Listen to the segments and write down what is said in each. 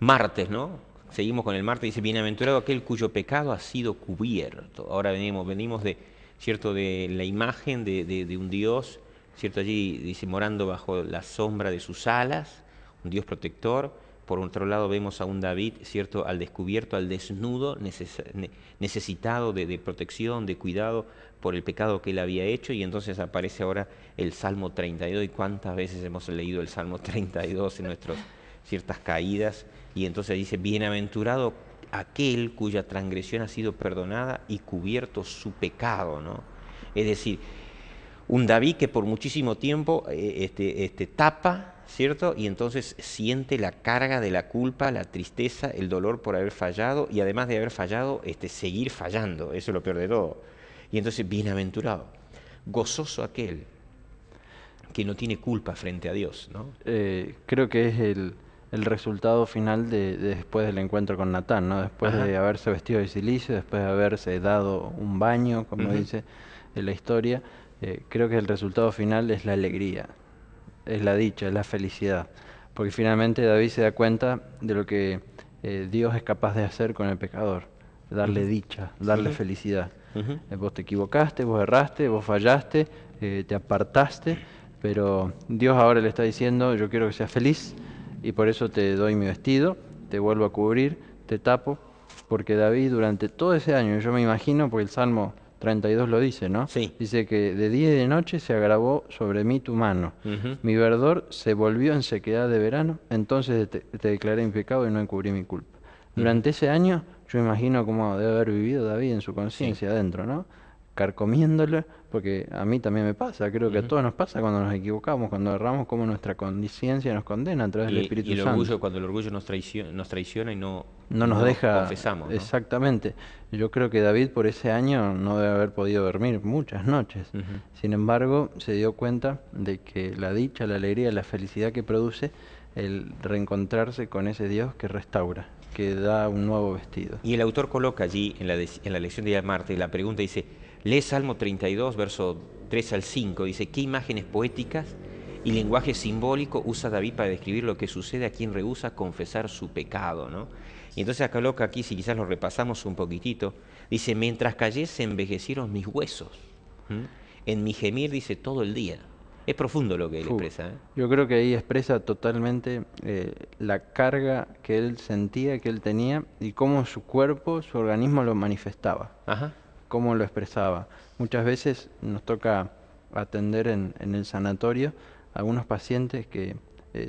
martes, ¿no? Seguimos con el martes, dice, bienaventurado aquel cuyo pecado ha sido cubierto. Ahora venimos de, ¿cierto?, de la imagen de un Dios, ¿cierto? Allí dice, morando bajo la sombra de sus alas, un Dios protector. Por otro lado vemos a un David, ¿cierto?, al descubierto, al desnudo, necesitado de protección, de cuidado por el pecado que él había hecho. Y entonces aparece ahora el Salmo 32. ¿Y cuántas veces hemos leído el Salmo 32 en nuestras ciertas caídas? Y entonces dice, bienaventurado aquel cuya transgresión ha sido perdonada y cubierto su pecado, ¿no? Es decir, un David que por muchísimo tiempo tapa, ¿cierto? Y entonces siente la carga de la culpa, la tristeza, el dolor por haber fallado, y además de haber fallado, seguir fallando. Eso es lo peor de todo. Y entonces, bienaventurado, gozoso aquel que no tiene culpa frente a Dios, ¿no? Creo que es el resultado final de después del encuentro con Natán, ¿no? Después Ajá. de haberse vestido de silicio, después de haberse dado un baño, como dice en la historia, creo que el resultado final es la alegría, es la dicha, es la felicidad. Porque finalmente David se da cuenta de lo que Dios es capaz de hacer con el pecador, darle dicha, darle felicidad. Vos te equivocaste, vos erraste, vos fallaste, te apartaste, pero Dios ahora le está diciendo, yo quiero que seas feliz y por eso te doy mi vestido, te vuelvo a cubrir, te tapo, porque David durante todo ese año, yo me imagino, porque el Salmo 32 lo dice, ¿no? Sí. Dice que de día y de noche se agravó sobre mí tu mano. Ujú. Mi verdor se volvió en sequedad de verano, entonces te declaré mi pecado y no encubrí mi culpa. Ujú. Durante ese año, yo imagino cómo debe haber vivido David en su Sí. conciencia adentro, ¿no? Carcomiéndole, porque a mí también me pasa, creo que a Ujú. todos nos pasa cuando nos equivocamos, cuando erramos, como nuestra conciencia nos condena a través del Y Espíritu el Santo. orgullo, cuando el orgullo nos traiciona No y nos no deja confesamos, ¿no? exactamente. Yo creo que David por ese año no debe haber podido dormir muchas noches. Ujú. Sin embargo, se dio cuenta de que la dicha, la alegría, la felicidad que produce el reencontrarse con ese Dios que restaura, que da un nuevo vestido. Y el autor coloca allí en la lección de Marte la pregunta, dice, lee Salmo 32, verso 3 al 5, dice, ¿qué imágenes poéticas y lenguaje simbólico usa David para describir lo que sucede a quien rehúsa confesar su pecado, ¿no? Y entonces coloca aquí, si quizás lo repasamos un poquitito, dice, mientras callé se envejecieron mis huesos. ¿Mm? En mi gemir, dice, todo el día. Es profundo lo que él Fu. expresa, ¿eh? Yo creo que ahí expresa totalmente la carga que él sentía, que él tenía y cómo su cuerpo, su organismo lo manifestaba, Ajá. cómo lo expresaba. Muchas veces nos toca atender en el sanatorio a algunos pacientes que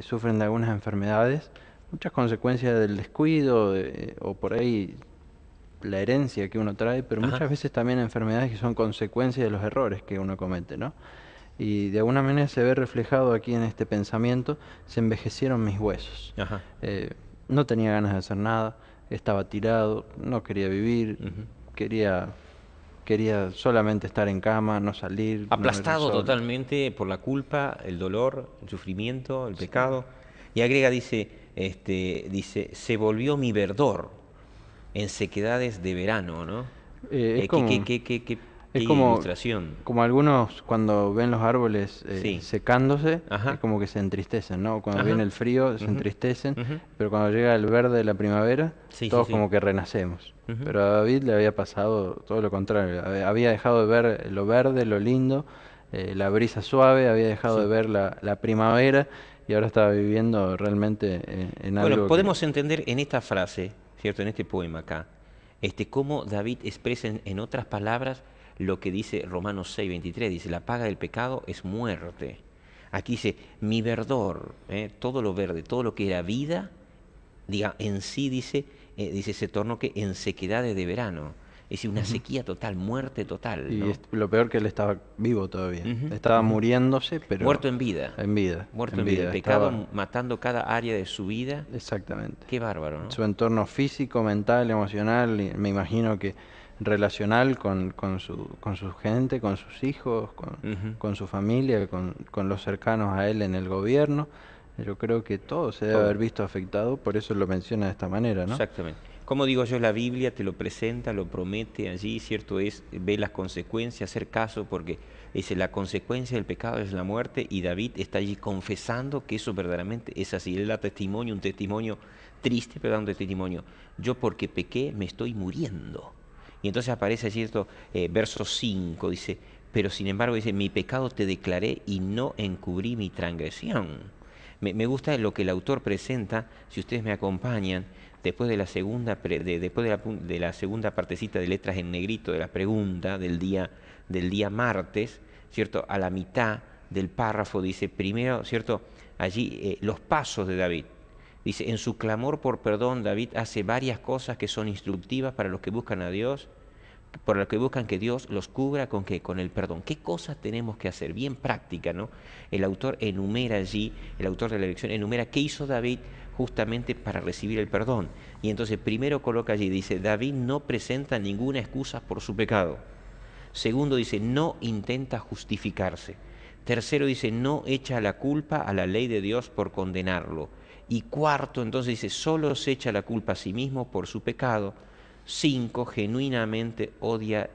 sufren de algunas enfermedades, muchas consecuencias del descuido o por ahí la herencia que uno trae, pero Ajá. muchas veces también enfermedades que son consecuencias de los errores que uno comete, ¿no? Y de alguna manera se ve reflejado aquí en este pensamiento, se envejecieron mis huesos. Ajá. Eh, no tenía ganas de hacer nada, estaba tirado, no quería vivir, Ujú. quería, quería solamente estar en cama, no salir, no ver el Aplastado sol. totalmente por la culpa, el dolor, el sufrimiento, el Sí. pecado. Y agrega, dice, se volvió mi verdor en sequedades de verano, ¿no? Eh, es Eh, qué, qué, como, qué, qué, qué, qué es como, ilustración. como algunos cuando ven los árboles Sí. secándose, es Ajá. como que se entristecen, ¿no? Cuando viene Ajá. el frío se Ujú. entristecen, Ujú. pero cuando llega el verde de la primavera, Sí, sí, todos sí. como que renacemos. Ujú. Pero a David le había pasado todo lo contrario, había dejado de ver lo verde, lo lindo, la brisa suave, había dejado de Sí. ver la primavera y ahora estaba viviendo realmente en Bueno, algo que... podemos entender en esta frase, ¿cierto? En este poema acá, cómo David expresa en otras palabras lo que dice Romanos 6:23. Dice, la paga del pecado es muerte. Aquí dice, mi verdor, todo lo verde, todo lo que era vida, diga, en sí dice, se tornó que en sequedades de verano. Es decir, una Ujú. sequía total, muerte total, Y ¿no? lo peor que él estaba vivo todavía, Ujú. estaba Ujú. muriéndose, pero Muerto en vida, en vida, muerto en en vida. El vida, pecado estaba matando cada área de su vida. exactamente. Qué bárbaro, ¿no? Su entorno físico, mental, emocional, y me imagino que relacional con su gente, con sus hijos, Ujú. con su familia, con los cercanos a él en el gobierno. Yo creo que todo se debe Todo. haber visto afectado, por eso lo menciona de esta manera, ¿no? Exactamente. Como digo yo, la Biblia te lo presenta, lo promete allí, cierto es, ve las consecuencias, hacer caso, porque dice, la consecuencia del pecado es la muerte, y David está allí confesando que eso verdaderamente es así. Él da testimonio, un testimonio triste, pero dando testimonio. Yo porque pequé me estoy muriendo. Y entonces aparece allí esto, verso 5, dice, pero sin embargo dice, mi pecado te declaré y no encubrí mi transgresión. Me gusta lo que el autor presenta, si ustedes me acompañan, después de la segunda, de la segunda partecita de letras en negrito de la pregunta del día martes, ¿cierto? A la mitad del párrafo dice, primero, ¿cierto? Allí los pasos de David. Dice, en su clamor por perdón, David hace varias cosas que son instructivas para los que buscan a Dios, por los que buscan que Dios los cubra con ¿qué? Con el perdón. ¿Qué cosas tenemos que hacer? Bien práctica, ¿no? El autor enumera allí, el autor de la lección enumera qué hizo David justamente para recibir el perdón. Y entonces primero coloca allí, dice, David no presenta ninguna excusa por su pecado. Segundo dice, no intenta justificarse. Tercero dice, no echa la culpa a la ley de Dios por condenarlo. Y cuarto, entonces dice, solo se echa la culpa a sí mismo por su pecado. 5, genuinamente odia,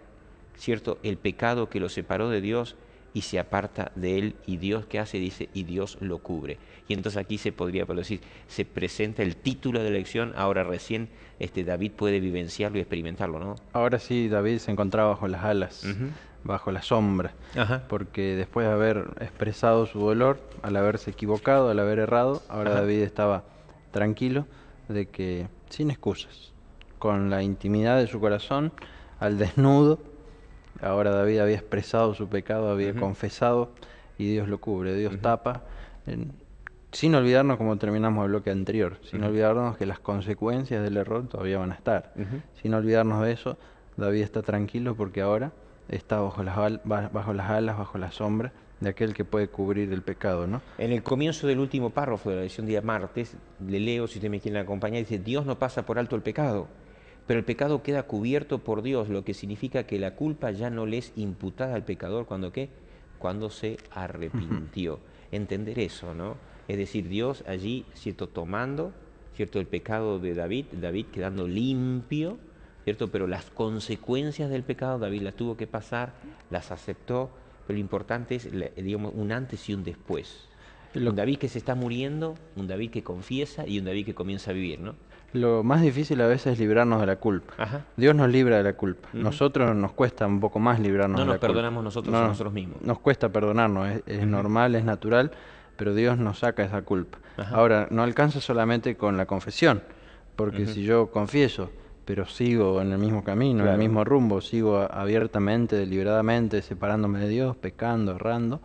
¿cierto?, el pecado que lo separó de Dios y se aparta de él. Y Dios, ¿qué hace? Dice, y Dios lo cubre. Y entonces aquí se podría decir, se presenta el título de la lección, ahora recién David puede vivenciarlo y experimentarlo, ¿no? Ahora sí, David se encontraba bajo las alas, bajo la sombra, porque después de haber expresado su dolor, al haberse equivocado, al haber errado, ahora David estaba tranquilo de que, sin excusas, con la intimidad de su corazón, al desnudo, ahora David había expresado su pecado, había confesado y Dios lo cubre, Dios tapa, sin olvidarnos, como terminamos el bloque anterior, sin olvidarnos que las consecuencias del error todavía van a estar, sin olvidarnos de eso. David está tranquilo porque ahora está bajo las alas, bajo la sombra de aquel que puede cubrir el pecado, ¿no? En el comienzo del último párrafo de la lección día martes, le leo, si usted me quiere acompañar, dice, Dios no pasa por alto el pecado, pero el pecado queda cubierto por Dios, lo que significa que la culpa ya no le es imputada al pecador cuando ¿qué? Cuando se arrepintió. Entender eso, ¿no? Es decir, Dios allí, ¿cierto?, tomando, ¿cierto?, el pecado de David, David quedando limpio, ¿cierto? Pero las consecuencias del pecado David las tuvo que pasar, las aceptó, pero lo importante es, digamos, un antes y un después. Un David que se está muriendo, un David que confiesa y un David que comienza a vivir, ¿no? Lo más difícil a veces es librarnos de la culpa. Dios nos libra de la culpa. Nosotros nos cuesta un poco más librarnos de la culpa. No nos perdonamos nosotros a nosotros mismos. Nos cuesta perdonarnos, es normal, es natural, pero Dios nos saca esa culpa. Ahora, no alcanza solamente con la confesión, porque si yo confieso, pero sigo en el mismo camino, en el mismo rumbo, sigo abiertamente, deliberadamente, separándome de Dios, pecando, errando,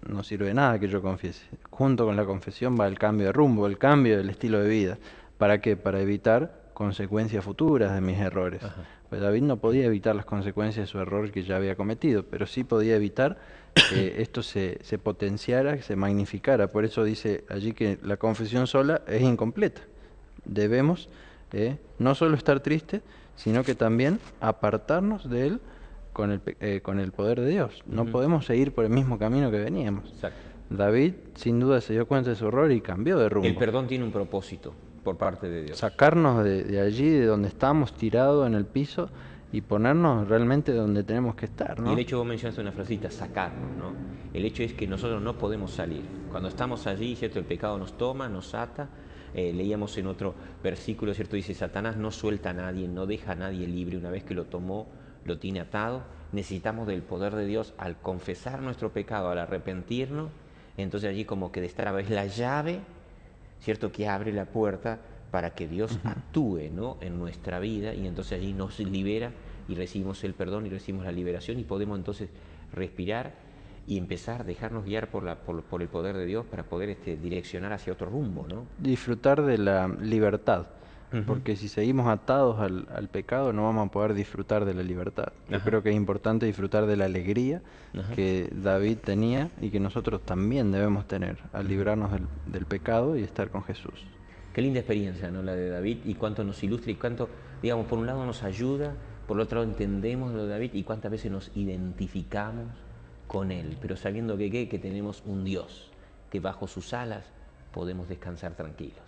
no sirve de nada que yo confiese. Junto con la confesión va el cambio de rumbo, el cambio del estilo de vida. ¿Para qué? Para evitar consecuencias futuras de mis errores. Pues David no podía evitar las consecuencias de su error que ya había cometido, pero sí podía evitar que esto se potenciara, que se magnificara. Por eso dice allí que la confesión sola es incompleta. Debemos no solo estar tristes, sino que también apartarnos de él con el poder de Dios. No podemos seguir por el mismo camino que veníamos. Exacto. David sin duda se dio cuenta de su error y cambió de rumbo. El perdón tiene un propósito por parte de Dios. Sacarnos de allí, de donde estamos tirados en el piso y ponernos realmente donde tenemos que estar, ¿no? Y el hecho, vos mencionaste una frasita, sacarnos, ¿no? El hecho es que nosotros no podemos salir. Cuando estamos allí, ¿cierto? El pecado nos toma, nos ata. Leíamos en otro versículo, ¿cierto? Dice, Satanás no suelta a nadie, no deja a nadie libre. Una vez que lo tomó, lo tiene atado. Necesitamos del poder de Dios al confesar nuestro pecado, al arrepentirnos. Entonces allí como que de estar a veces la llave, ¿cierto?, que abre la puerta para que Dios actúe, ¿no?, en nuestra vida, y entonces allí nos libera y recibimos el perdón y recibimos la liberación y podemos entonces respirar y empezar a dejarnos guiar por el poder de Dios para poder direccionar hacia otro rumbo, ¿no? Disfrutar de la libertad, porque si seguimos atados al pecado no vamos a poder disfrutar de la libertad. Yo creo que es importante disfrutar de la alegría que David tenía y que nosotros también debemos tener al librarnos del pecado y estar con Jesús. Qué linda experiencia, ¿no?, la de David, y cuánto nos ilustra y cuánto, digamos, por un lado nos ayuda, por el otro lado entendemos lo de David y cuántas veces nos identificamos con él, pero sabiendo que tenemos un Dios, que bajo sus alas podemos descansar tranquilos.